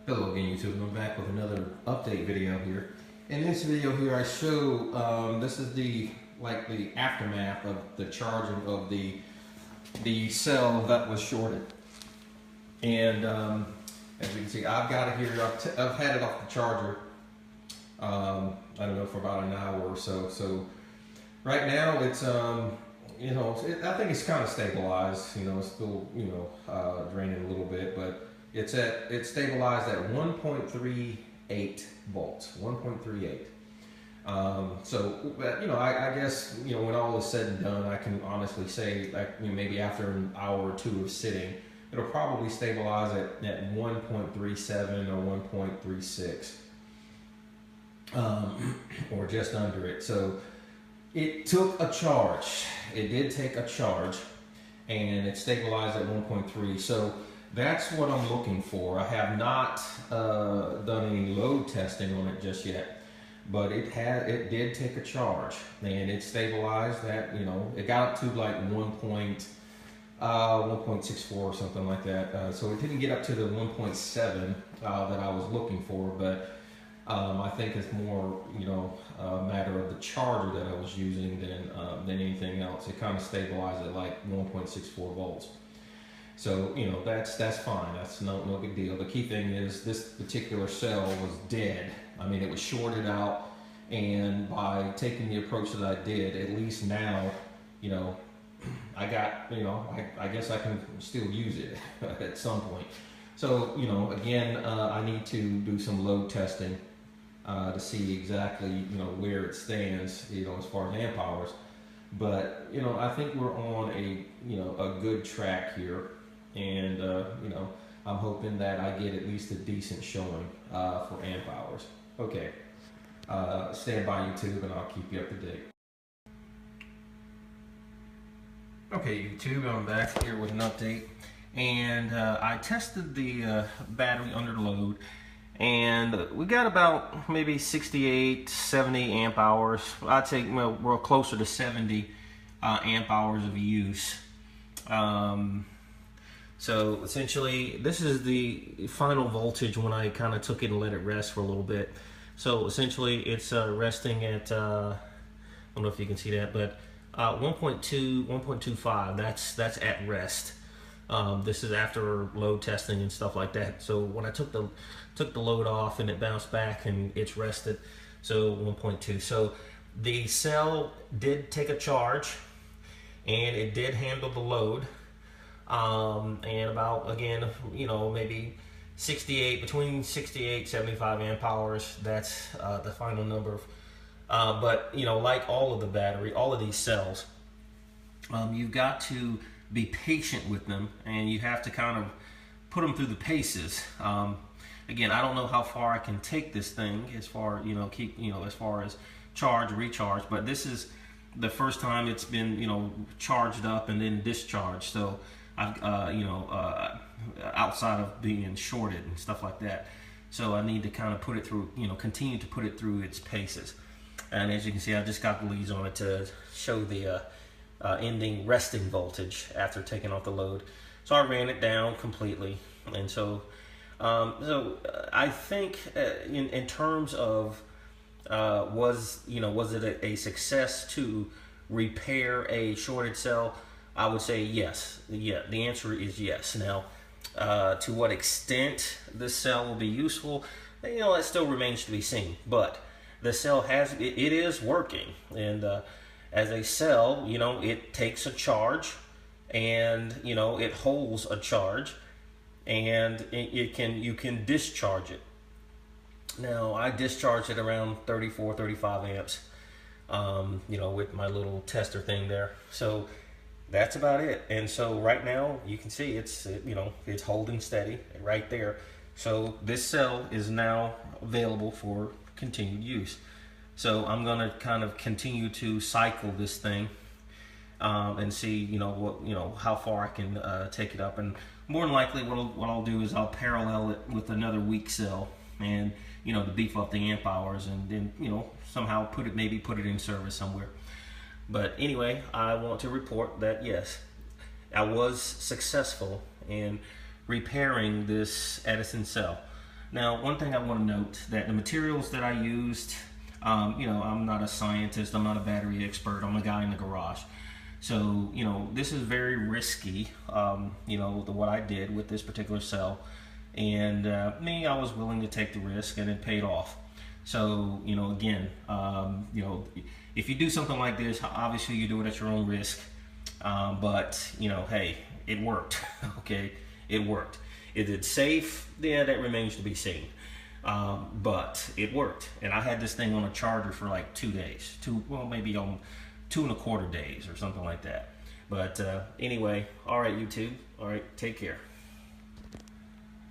Hello again, YouTube. I'm back with another update video here. In this video here, I show this is the aftermath of the charging of the cell that was shorted. And as you can see, I've got it here. I've had it off the charger. I don't know, for about an hour or so. So right now it's I think it's kind of stabilized. It's still draining a little bit, but it's stabilized at 1.38 volts, 1.38. So I guess when all is said and done, I can honestly say maybe after an hour or two of sitting, it'll probably stabilize at 1.37 or 1.36, or just under it. So it took a charge. It did take a charge, and it stabilized at 1.3. So that's what I'm looking for. I have not done any load testing on it just yet, but it did take a charge, and it stabilized at, it got up to like 1.64 or something like that. So it didn't get up to the 1.7 that I was looking for, but I think it's more, a matter of the charger that I was using than anything else. It kind of stabilized at like 1.64 volts. So, that's fine. That's no big deal. The key thing is this particular cell was dead. I mean, it was shorted out, and by taking the approach that I did, at least now, I got, I guess I can still use it at some point. So, again, I need to do some load testing to see exactly, where it stands, as far as amp hours. But, I think we're on a good track here. And, I'm hoping that I get at least a decent showing for amp hours. Okay, stand by, YouTube, and I'll keep you up to date. Okay, YouTube, I'm back here with an update. And I tested the battery under load, and we got about maybe 68, 70 amp hours. I'd say we're closer to 70 amp hours of use. So essentially, this is the final voltage when I kind of took it and let it rest for a little bit. So essentially, it's resting at, I don't know if you can see that, but 1.2, 1.25, that's at rest. This is after load testing and stuff like that. So when I took the load off and it bounced back and it's rested, so 1.2. So the cell did take a charge, and it did handle the load. And about, again, maybe 68, between 68, 75 amp hours. That's the final number. But, like all of the battery, all of these cells, you've got to be patient with them, and you have to kind of put them through the paces. Again, I don't know how far I can take this thing as far, as far as charge, recharge, but this is the first time it's been, charged up and then discharged. So outside of being shorted and stuff like that. So I need to kind of put it through, continue to put it through its paces. And as you can see, I just got the leads on it to show the ending resting voltage after taking off the load. So I ran it down completely. And so, I think in terms of was it a success to repair a shorted cell? I would say yes. Yeah, the answer is yes. Now, to what extent this cell will be useful, that still remains to be seen. But the cell it is working, and as a cell, it takes a charge, and it holds a charge, and you can discharge it. Now, I discharged it around 34, 35 amps, with my little tester thing there. So that's about it. And so right now you can see it's holding steady right there. So this cell is now available for continued use. So I'm gonna kind of continue to cycle this thing and see how far I can take it up. And more than likely what I'll do is I'll parallel it with another weak cell, and to beef up the amp hours, and then somehow put it in service somewhere. But anyway, I want to report that yes, I was successful in repairing this Edison cell. Now, one thing I want to note that the materials that I used, you know, I'm not a scientist, I'm not a battery expert, I'm a guy in the garage. So, you know, this is very risky, you know, what I did with this particular cell. And I was willing to take the risk, and it paid off. So, you know, again, you know, if you do something like this, obviously you do it at your own risk. But, you know, hey, it worked, okay? It worked. Is it safe? Yeah, that remains to be seen. But it worked. And I had this thing on a charger for like 2 days. Maybe on 2.25 days or something like that. But anyway, all right, YouTube. All right, take care.